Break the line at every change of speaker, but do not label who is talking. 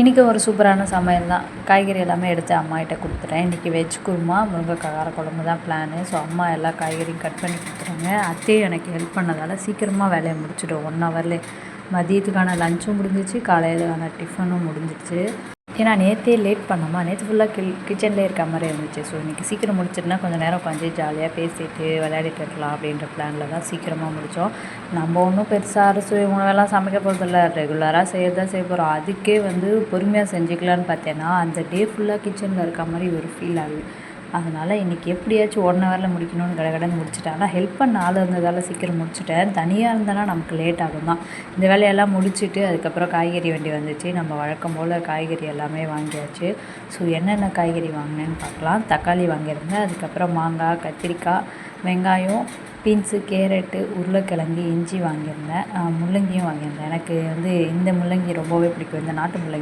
இன்றைக்கி ஒரு சூப்பரான சமையல் தான். காய்கறி எல்லாமே எடுத்து அம்மாகிட்ட கொடுத்துட்டேன். இன்றைக்கி வெஜ் குருமா, முருங்கைக்காய் காரக்குழம்பு தான் பிளானு. ஸோ அம்மா எல்லா காய்கறியும் கட் பண்ணி கொடுத்துட்டாங்க. அத்தையும் எனக்கு ஹெல்ப் பண்ணதால் சீக்கிரமாக வேலையை முடிச்சிட்டோம். 1 ஹவர்லேயே மதியத்துக்கான லஞ்சும் முடிஞ்சிச்சு, காலையிலான டிஃபனும் முடிஞ்சிச்சு. ஏன்னா நேற்றே லேட் பண்ணோமா, நேற்று ஃபுல்லாக கிச்சன்லேயே இருக்க மாதிரி இருந்துச்சு. ஸோ இன்றைக்கி சீக்கிரம் முடிச்சிட்டுனா கொஞ்சம் நேரம் உட்காந்து ஜாலியாக பேசிட்டு விளையாடிட்டு இருக்கலாம் அப்படின்ற பிளானில் தான் சீக்கிரமாக முடித்தோம். நம்ம ஒன்றும் பெருசாக அரிசி உணவெல்லாம் சமைக்க போகிறதில்ல, ரெகுலராக செய்யறதா செய்ய போகிறோம். அதுக்கே பொறுமையாக செஞ்சுக்கலான்னு பார்த்தேன்னா அந்த டே ஃபுல்லாக கிச்சனில் இருக்க மாதிரி ஒரு ஃபீல் ஆகுது. அதனால் இன்றைக்கி எப்படியாச்சும் 1 ஹவரில் முடிக்கணும்னு கடகடன்னு முடிச்சுட்டேன். ஆனால் ஹெல்ப் பண்ண ஆள் இருந்ததால் சீக்கிரம் முடிச்சுட்டேன். தனியாக இருந்தேன்னா நமக்கு லேட் ஆகும் தான். இந்த வேலையெல்லாம் முடிச்சுட்டு அதுக்கப்புறம் காய்கறி வண்டி வந்துச்சு. நம்ம வழக்கம் போல் காய்கறி எல்லாமே வாங்கியாச்சு. ஸோ என்னென்ன காய்கறி வாங்கினேன்னு பார்க்கலாம். தக்காளி வாங்கியிருந்தேன், அதுக்கப்புறம் மாங்காய், கத்திரிக்காய், வெங்காயம், பீன்ஸு, கேரட்டு, உருளைக்கிழங்கு, இஞ்சி வாங்கியிருந்தேன். முள்ளங்கியும் வாங்கியிருந்தேன். எனக்கு இந்த முள்ளங்கி ரொம்பவே பிடிக்கும், இந்த நாட்டு முள்ளங்கி.